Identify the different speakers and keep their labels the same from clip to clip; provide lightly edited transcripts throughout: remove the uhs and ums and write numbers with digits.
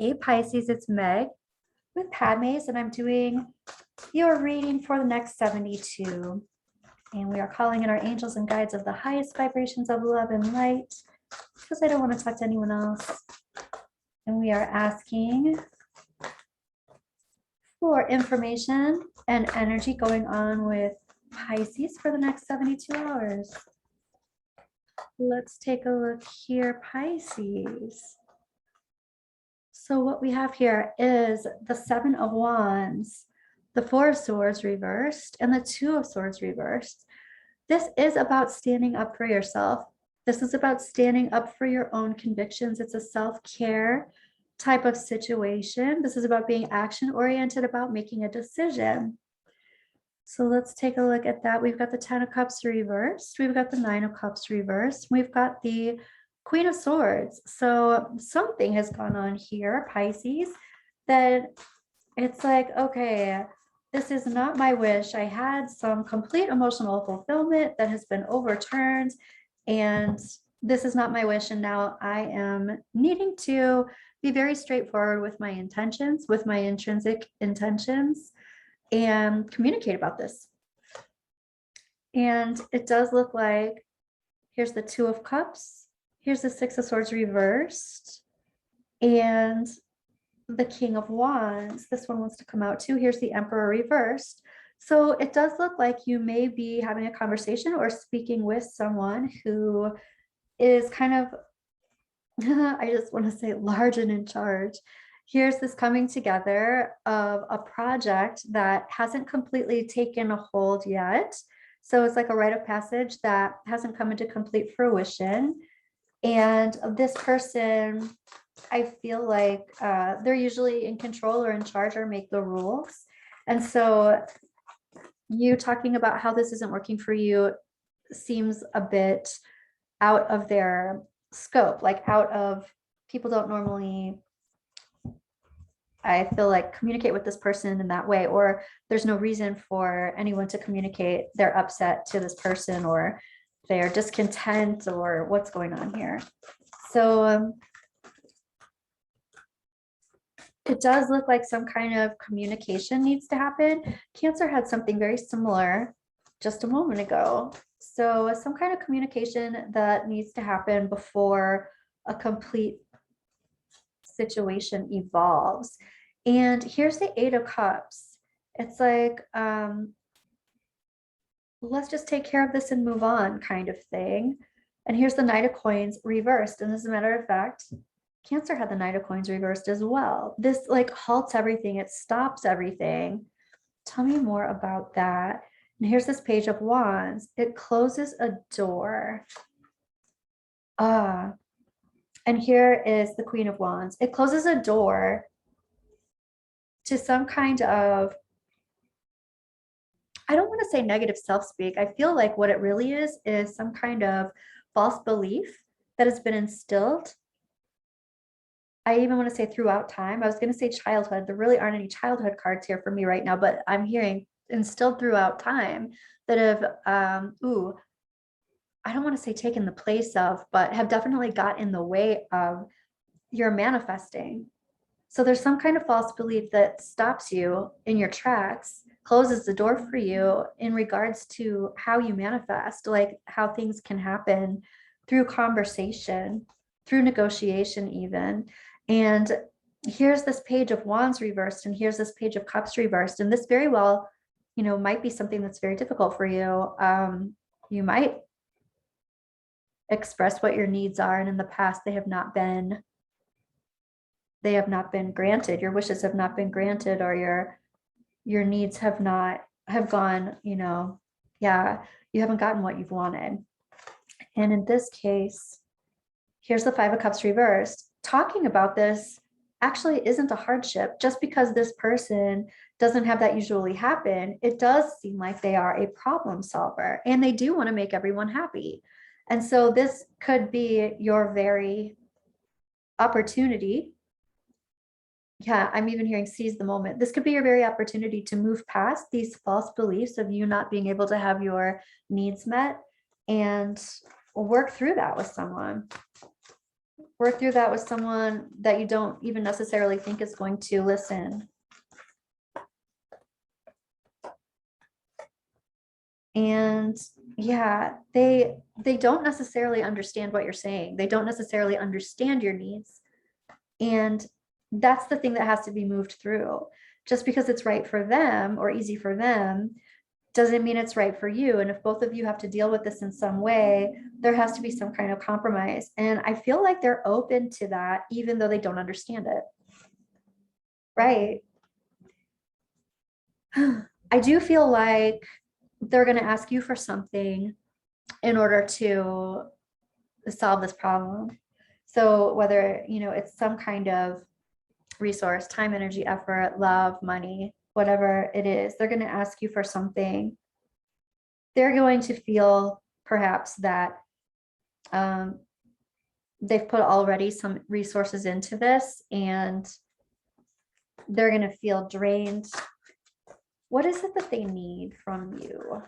Speaker 1: Hey Pisces, it's Meg with Padmes, and I'm doing your reading for the next 72. And we are calling in our angels and guides of the highest vibrations of love and light, because I don't want to talk to anyone else. And we are asking for information and energy going on with Pisces for the next 72 hours. Let's take a look here, Pisces. So what we have here is the Seven of Wands, the Four of Swords reversed, and the Two of Swords reversed. This is about standing up for yourself. This is about standing up for your own convictions. It's a self-care type of situation. This is about being action-oriented, about making a decision. So let's take a look at that. We've got the Ten of Cups reversed. We've got the Nine of Cups reversed. We've got the Queen of Swords. So something has gone on here, Pisces, that it's like, okay, this is not my wish. I had some complete emotional fulfillment that has been overturned, and this is not my wish. And now I am needing to be very straightforward with my intentions, with my intrinsic intentions, and communicate about this. And it does look like here's the Two of Cups. Here's the Six of Swords reversed, and the King of Wands. This one wants to come out too. Here's the Emperor reversed. So it does look like you may be having a conversation or speaking with someone who is kind of, I just want to say, large and in charge. Here's this coming together of a project that hasn't completely taken a hold yet. So it's like a rite of passage that hasn't come into complete fruition. And this person, I feel like they're usually in control or in charge or make the rules. And so you talking about how this isn't working for you seems a bit out of their scope, like out of, people don't normally, I feel like, communicate with this person in that way, or there's no reason for anyone to communicate their upset to this person or their discontent or what's going on here. So it does look like some kind of communication needs to happen. Cancer had something very similar just a moment ago. So some kind of communication that needs to happen before a complete situation evolves. And here's the Eight of Cups. It's like, let's just take care of this and move on kind of thing. And here's the Knight of Coins reversed. And as a matter of fact, Cancer had the Knight of Coins reversed as well. This like halts everything. It stops everything. Tell me more about that. And here's this Page of Wands. It closes a door. And here is the Queen of Wands. It closes a door to some kind of, I don't want to say negative self-speak. I feel like what it really is some kind of false belief that has been instilled. I even want to say throughout time. I was going to say childhood. There really aren't any childhood cards here for me right now, but I'm hearing instilled throughout time that have, I don't want to say taken the place of, but have definitely got in the way of your manifesting. So there's some kind of false belief that stops you in your tracks, closes the door for you in regards to how you manifest, like how things can happen through conversation, through negotiation even. And here's this Page of Wands reversed, and here's this Page of Cups reversed. And this very well, might be something that's very difficult for you. You might express what your needs are, and in the past they have not been granted. Your wishes have not been granted, or your needs have gone, yeah, you haven't gotten what you've wanted. And in this case, here's the Five of Cups reversed. Talking about this actually isn't a hardship. Just because this person doesn't have that usually happen, it does seem like they are a problem solver and they do want to make everyone happy. And so this could be your very opportunity. Yeah, I'm even hearing seize the moment. This could be your very opportunity to move past these false beliefs of you not being able to have your needs met and work through that with someone. Work through that with someone that you don't even necessarily think is going to listen. And yeah, they don't necessarily understand what you're saying. They don't necessarily understand your needs. And that's the thing that has to be moved through. Just because it's right for them or easy for them doesn't mean it's right for you. And if both of you have to deal with this in some way, there has to be some kind of compromise. And I feel like they're open to that, even though they don't understand it. Right. I do feel like they're going to ask you for something in order to solve this problem. So whether, it's some kind of resource, time, energy, effort, love, money, whatever it is, they're going to ask you for something. They're going to feel perhaps that they've put already some resources into this and they're going to feel drained. What is it that they need from you?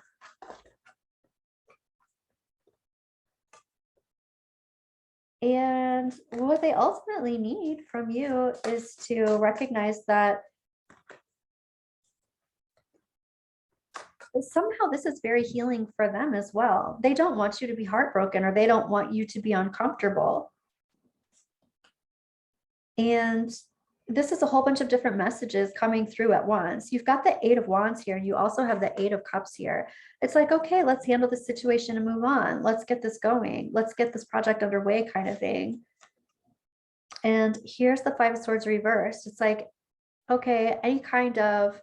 Speaker 1: And what they ultimately need from you is to recognize that somehow this is very healing for them as well. They don't want you to be heartbroken, or they don't want you to be uncomfortable. And this is a whole bunch of different messages coming through at once. You've got the 8 of Wands here, and you also have the 8 of Cups here. It's like, okay, let's handle this situation and move on. Let's get this going. Let's get this project underway, kind of thing. And here's the 5 of Swords reversed. It's like, okay, any kind of,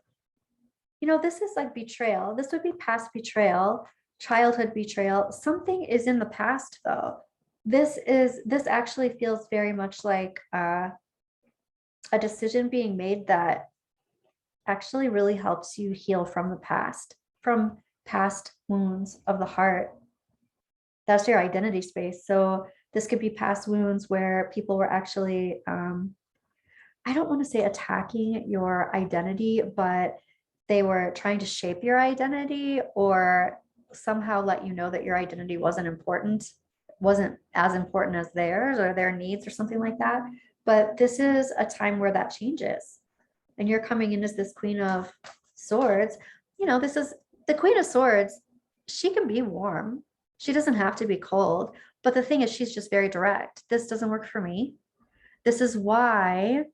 Speaker 1: this is like betrayal. This would be past betrayal, childhood betrayal. Something is in the past, though. This actually feels very much like a decision being made that actually really helps you heal from the past, from past wounds of the heart. That's your identity space. So this could be past wounds where people were actually, I don't want to say attacking your identity, but they were trying to shape your identity or somehow let you know that your identity wasn't as important as theirs or their needs or something like that. But this is a time where that changes. And you're coming in as this Queen of Swords. This is the Queen of Swords. She can be warm. She doesn't have to be cold. But the thing is, she's just very direct. This doesn't work for me. This is why,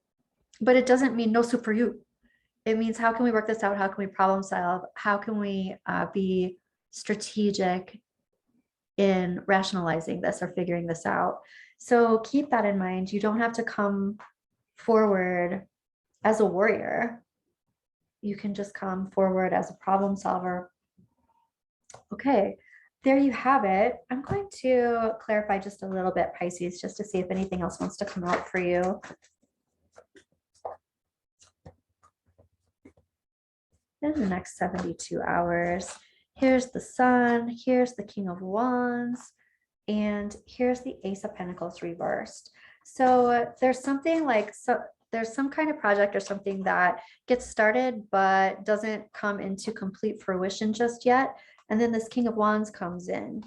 Speaker 1: but it doesn't mean no soup for you. It means, how can we work this out? How can we problem solve? How can we be strategic in rationalizing this or figuring this out? So keep that in mind. You don't have to come forward as a warrior. You can just come forward as a problem solver. Okay, there you have it. I'm going to clarify just a little bit, Pisces, just to see if anything else wants to come out for you. In the next 72 hours. Here's the Sun, here's the King of Wands, and here's the Ace of Pentacles reversed. So there's something like, there's some kind of project or something that gets started but doesn't come into complete fruition just yet. And then this King of Wands comes in.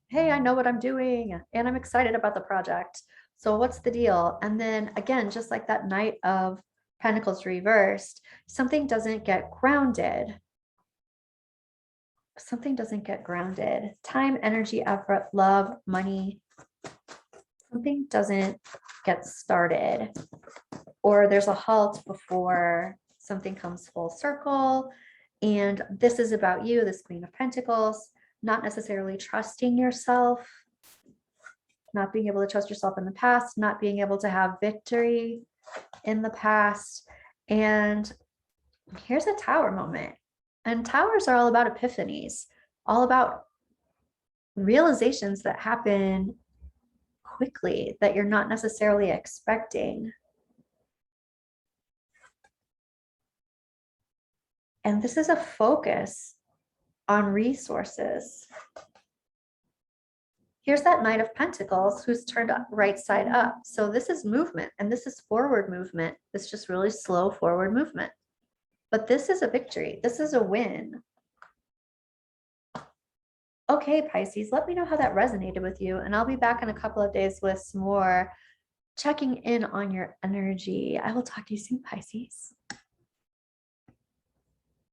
Speaker 1: Hey, I know what I'm doing and I'm excited about the project. So what's the deal? And then again, just like that Knight of Pentacles reversed, something doesn't get grounded. Something doesn't get grounded. Time, energy, effort, love, money. Something doesn't get started. Or there's a halt before something comes full circle. And this is about you, this Queen of Pentacles, not necessarily trusting yourself, not being able to trust yourself in the past, not being able to have victory in the past. And here's a Tower moment. And towers are all about epiphanies, all about realizations that happen quickly that you're not necessarily expecting. And this is a focus on resources. Here's that Knight of Pentacles who's turned right side up. So this is movement, and this is forward movement. It's just really slow forward movement. But this is a victory. This is a win. Okay, Pisces, let me know how that resonated with you, and I'll be back in a couple of days with some more checking in on your energy. I will talk to you soon, Pisces.